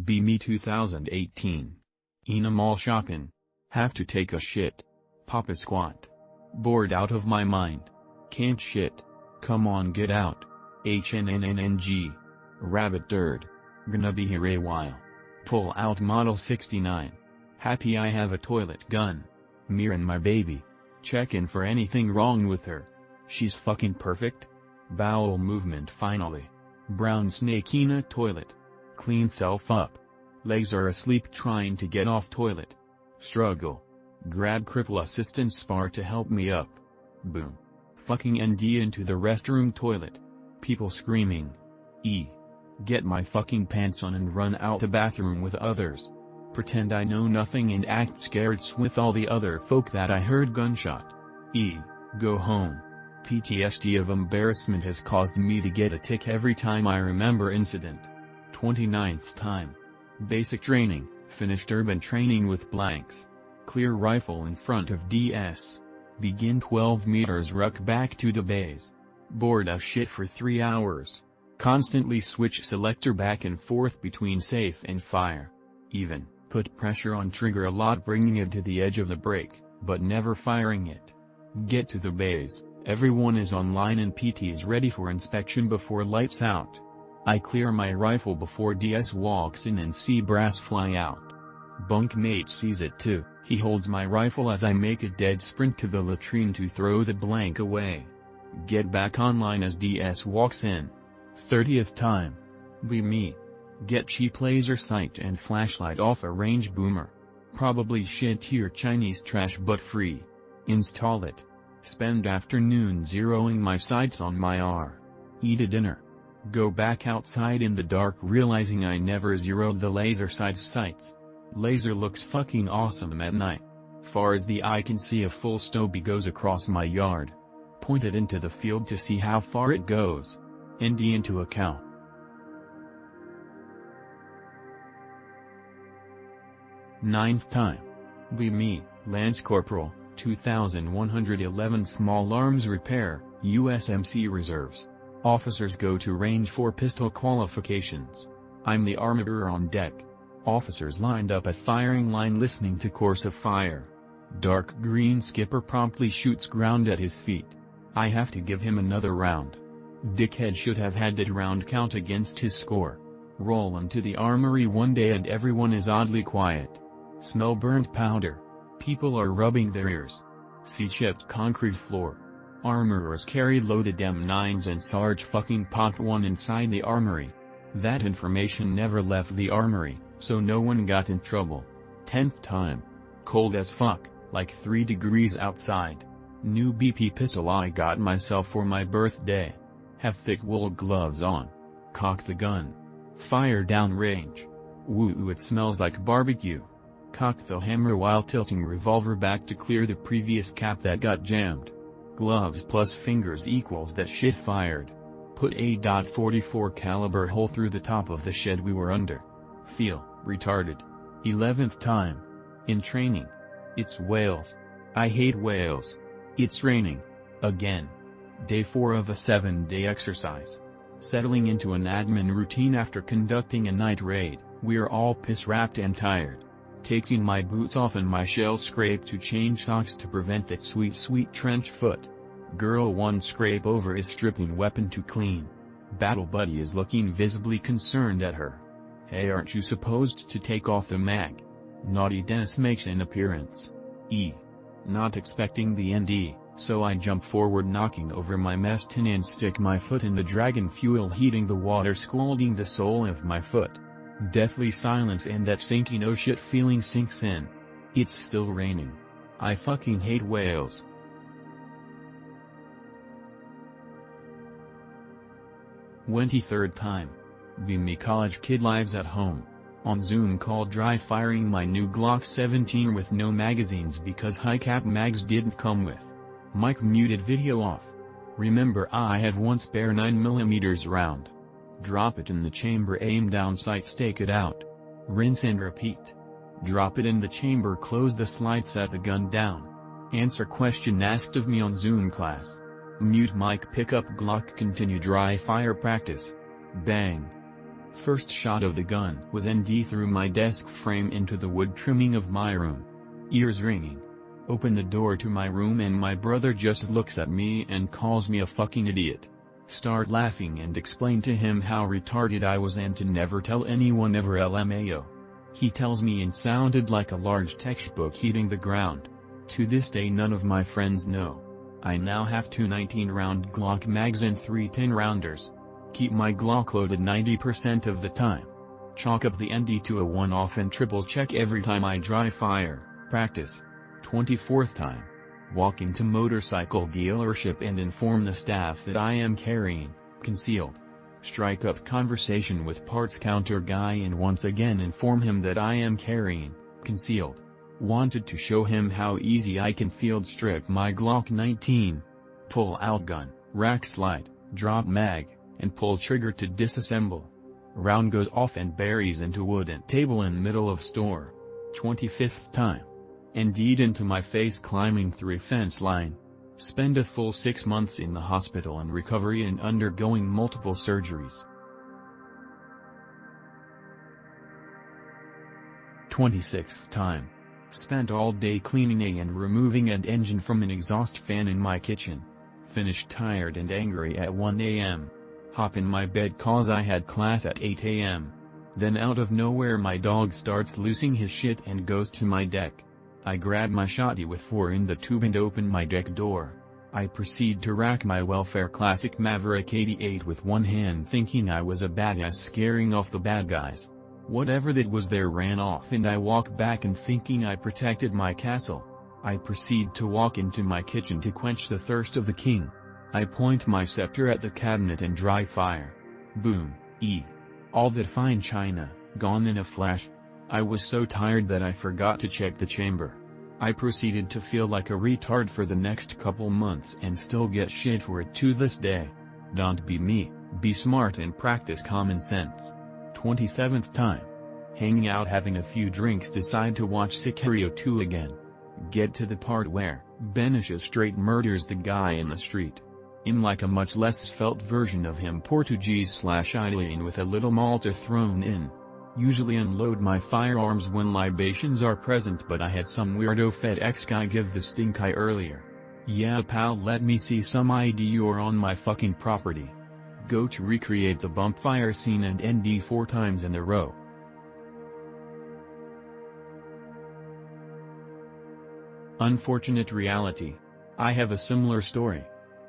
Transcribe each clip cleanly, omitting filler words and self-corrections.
Be me 2018. In a mall shopping. Have to take a shit. Pop a squat. Bored out of my mind. Can't shit. Come on, get out. HNNNNG. Rabbit turd. Gonna be here a while. Pull out model 69. Happy I have a toilet gun. Mirroring my baby. Checking for anything wrong with her. She's fucking perfect. Bowel movement finally. Brown snake in a toilet. Clean self up. Legs are asleep trying to get off toilet. Struggle. Grab cripple assistant spar to help me up. Boom. Fucking ND into the restroom toilet. People screaming. Get my fucking pants on and run out the bathroom with others. Pretend I know nothing and act scared with all the other folk that I heard gunshot. Go home. PTSD of embarrassment has caused me to get a tic every time I remember incident. 29th time. Basic training, finished urban training with blanks. Clear rifle in front of DS. Begin 12 meters ruck back to the base. Bored as shit for 3 hours. Constantly switch selector back and forth between safe and fire. Even, put pressure on trigger a lot bringing it to the edge of the break, but never firing it. Get to the base, everyone is online and PT is ready for inspection before lights out. I clear my rifle before DS walks in and see brass fly out. Bunkmate sees it too, he holds my rifle as I make a dead sprint to the latrine to throw the blank away. Get back online as DS walks in. 30th time. Be me. Get cheap laser sight and flashlight off a range boomer. Probably shit tier Chinese trash but free. Install it. Spend afternoon zeroing my sights on my R. Eat a dinner. Go back outside in the dark realizing I never zeroed the laser sights. Laser looks fucking awesome at night. Far as the eye can see a full stobie goes across my yard. Point it into the field to see how far it goes. ND into a cow. Ninth time. Be me, Lance Corporal, 2111 Small Arms Repair, USMC Reserves. Officers go to range for pistol qualifications. I'm the armorer on deck. Officers lined up at firing line listening to course of fire. Dark green skipper promptly shoots ground at his feet. I have to give him another round. Dickhead should have had that round count against his score. Roll into the armory one day and everyone is oddly quiet. Smell burnt powder. People are rubbing their ears. See chipped concrete floor. Armorers carry loaded M9s and Sarge fucking Pot 1 inside the armory. That information never left the armory, so no one got in trouble. 10th time. Cold as fuck, like 3 degrees outside. New BP pistol I got myself for my birthday. Have thick wool gloves on. Cock the gun. Fire down range. Woo, it smells like barbecue. Cock the hammer while tilting revolver back to clear the previous cap that got jammed. Gloves plus fingers equals that shit fired. Put a .44 caliber hole through the top of the shed we were under. Feel retarded. 11th time. In training. It's Wales. I hate Wales. It's raining. Again. Day 4 of a 7-day exercise. Settling into an admin routine after conducting a night raid, we're all piss-wrapped and tired. Taking my boots off and my shell scrape to change socks to prevent that sweet trench foot. Girl 1 scrape over is stripping weapon to clean. Battle buddy is looking visibly concerned at her. Hey, aren't you supposed to take off the mag? Naughty Dennis makes an appearance. Not expecting the ND, so I jump forward knocking over my mess tin and stick my foot in the dragon fuel heating the water scalding the sole of my foot. Deathly silence and that sinky no shit feeling sinks in. It's still raining. I fucking hate Wales. Twenty-third time. Be me college kid lives at home. On Zoom call dry firing my new Glock 17 with no magazines because high cap mags didn't come with. Mic muted video off. Remember I had one spare 9mm round. Drop it in the chamber aim down sight stake it out. Rinse and repeat. Drop it in the chamber close the slide set the gun down. Answer question asked of me on Zoom class. Mute mic pick up Glock continue dry fire practice. Bang. First shot of the gun was ND through my desk frame into the wood trimming of my room. Ears ringing. Open the door to my room and my brother just looks at me and calls me a fucking idiot. Start laughing and explain to him how retarded I was and to never tell anyone ever LMAO. He tells me and sounded like a large textbook hitting the ground. To this day none of my friends know. I now have 2 19-round Glock mags and 3 10-rounders. Keep my Glock loaded 90% of the time. Chalk up the ND to a one-off and triple check every time I dry fire. Practice. 24th time. Walk into motorcycle dealership and inform the staff that I am carrying, concealed. Strike up conversation with parts counter guy and once again inform him that I am carrying, concealed. Wanted to show him how easy I can field strip my Glock 19. Pull out gun, rack slide, drop mag, and pull trigger to disassemble. Round goes off and buries into wooden table in middle of store. 25th time. Indeed into my face climbing through fence line. Spend a full 6 months in the hospital in recovery and undergoing multiple surgeries. 26th time. Spent all day cleaning and removing an engine from an exhaust fan in my kitchen. Finished tired and angry at 1 a.m. Hop in my bed cause I had class at 8 a.m. Then out of nowhere my dog starts losing his shit and goes to my deck. I grab my shotty with 4 in the tube and open my deck door. I proceed to rack my welfare classic Maverick 88 with one hand thinking I was a badass scaring off the bad guys. Whatever that was there ran off and I walk back and thinking I protected my castle. I proceed to walk into my kitchen to quench the thirst of the king. I point my scepter at the cabinet and dry fire. Boom, all that fine china, gone in a flash. I was so tired that I forgot to check the chamber. I proceeded to feel like a retard for the next couple months and still get shit for it to this day. Don't be me, be smart and practice common sense. 27th time. Hanging out having a few drinks decide to watch Sicario 2 again. Get to the part where Benicio straight murders the guy in the street. In like a much less svelte version of him Portuguese/Italian with a little Malta thrown in. Usually unload my firearms when libations are present but I had some weirdo FedEx guy give the stink eye earlier. Yeah pal let me see some ID you're on my fucking property. Go to recreate the bump fire scene and ND 4 times in a row. Unfortunate reality. I have a similar story.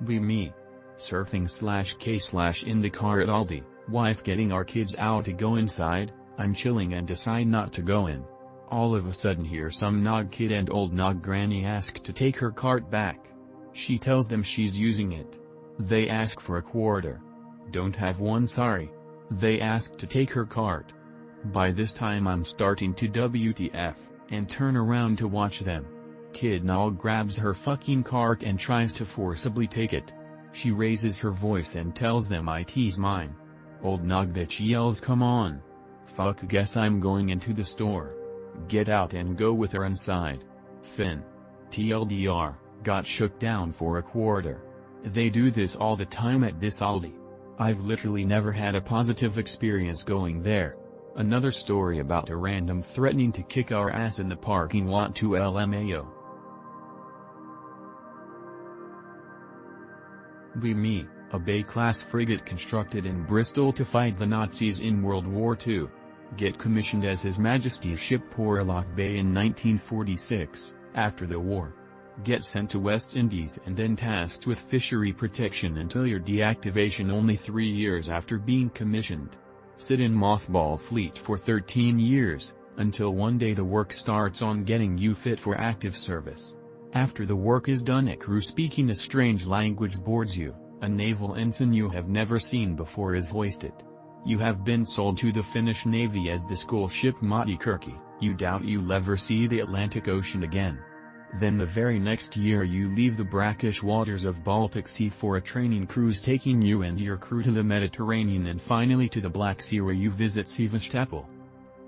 Be me. Surfing/K/in the car at Aldi, wife getting our kids out to go inside, I'm chilling and decide not to go in. All of a sudden hear some nog kid and old nog granny ask to take her cart back. She tells them she's using it. They ask for a quarter. Don't have one sorry. They ask to take her cart. By this time I'm starting to WTF, and turn around to watch them. Kid nog grabs her fucking cart and tries to forcibly take it. She raises her voice and tells them it's mine. Old nog bitch yells come on. Fuck guess I'm going into the store. Get out and go with her inside. Finn. TLDR, got shook down for a quarter. They do this all the time at this Aldi. I've literally never had a positive experience going there. Another story about a random threatening to kick our ass in the parking lot to LMAO. Be me, a Bay-class frigate constructed in Bristol to fight the Nazis in World War II. Get commissioned as His Majesty's ship Porlock Bay in 1946, after the war. Get sent to West Indies and then tasked with fishery protection until your deactivation only 3 years after being commissioned. Sit in mothball fleet for 13 years, until one day the work starts on getting you fit for active service. After the work is done a crew speaking a strange language boards you, a naval ensign you have never seen before is hoisted. You have been sold to the Finnish Navy as the school ship Matti Kirki, you doubt you'll ever see the Atlantic Ocean again. Then the very next year you leave the brackish waters of Baltic Sea for a training cruise taking you and your crew to the Mediterranean and finally to the Black Sea where you visit Sevastopol.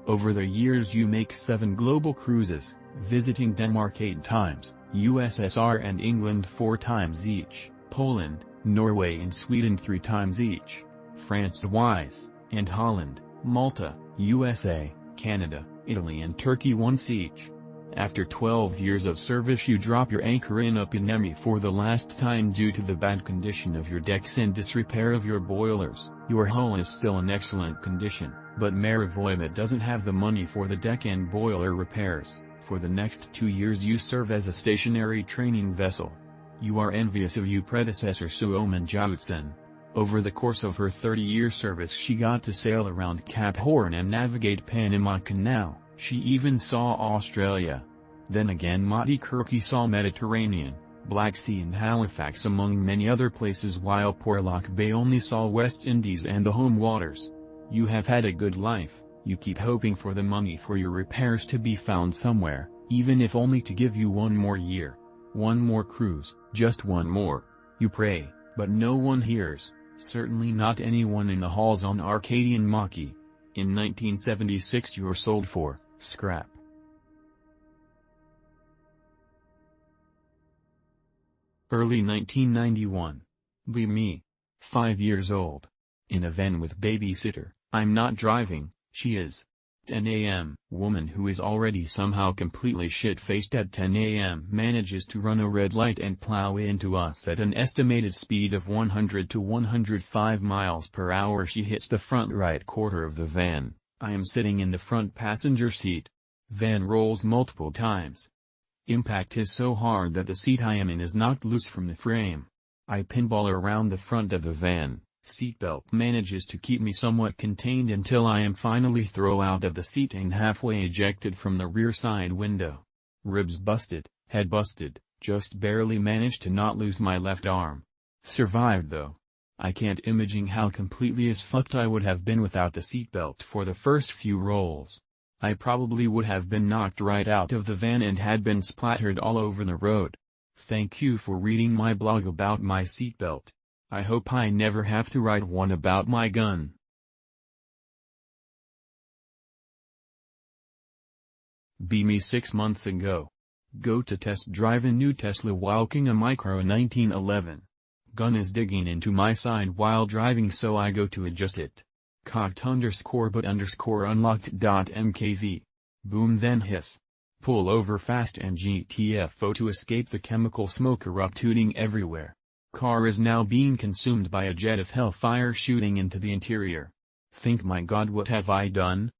Over the years you make 7 global cruises, visiting Denmark 8 times, USSR and England 4 times each, Poland, Norway and Sweden 3 times each, France twice, and Holland, Malta, USA, Canada, Italy and Turkey once each. After 12 years of service you drop your anchor in Upinemi for the last time due to the bad condition of your decks and disrepair of your boilers. Your hull is still in excellent condition, but Marivoima doesn't have the money for the deck and boiler repairs. For the next 2 years you serve as a stationary training vessel. You are envious of your predecessor Suomen Joutsen. Over the course of her 30-year service she got to sail around Cap Horn and navigate Panama Canal. She even saw Australia. Then again Matti Kirky saw Mediterranean, Black Sea and Halifax among many other places while Porlock Bay only saw West Indies and the home waters. You have had a good life, you keep hoping for the money for your repairs to be found somewhere, even if only to give you one more year. One more cruise, just one more. You pray, but no one hears, certainly not anyone in the halls on Arcadian Maki. In 1976 you were sold for scrap. Early 1991. Be me. 5 years old. In a van with babysitter, I'm not driving, she is. 10 a.m. Woman who is already somehow completely shit-faced at 10 a.m. manages to run a red light and plow into us at an estimated speed of 100 to 105 miles per hour. She hits the front right quarter of the van. I am sitting in the front passenger seat. Van rolls multiple times. Impact is so hard that the seat I am in is knocked loose from the frame. I pinball around the front of the van. Seatbelt manages to keep me somewhat contained until I am finally thrown out of the seat and halfway ejected from the rear side window. Ribs busted, head busted, just barely managed to not lose my left arm. Survived though. I can't imagine how completely as fucked I would have been without the seatbelt for the first few rolls. I probably would have been knocked right out of the van and had been splattered all over the road. Thank you for reading my blog about my seatbelt. I hope I never have to write one about my gun. Be me 6 months ago. Go to test drive a new Tesla Walking a Micro 1911. Gun is digging into my side while driving so I go to adjust it. Cocked _but unlocked.mkv. Boom then hiss. Pull over fast and GTFO to escape the chemical smoke erupting everywhere. Car is now being consumed by a jet of hellfire shooting into the interior. Think my god what have I done?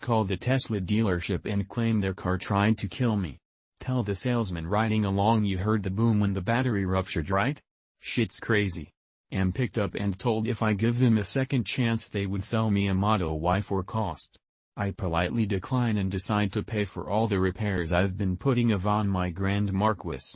Call the Tesla dealership and claim their car tried to kill me. Tell the salesman riding along you heard the boom when the battery ruptured right? Shit's crazy. Am picked up and told if I give them a second chance they would sell me a Model Y for cost. I politely decline and decide to pay for all the repairs I've been putting of on my Grand Marquis.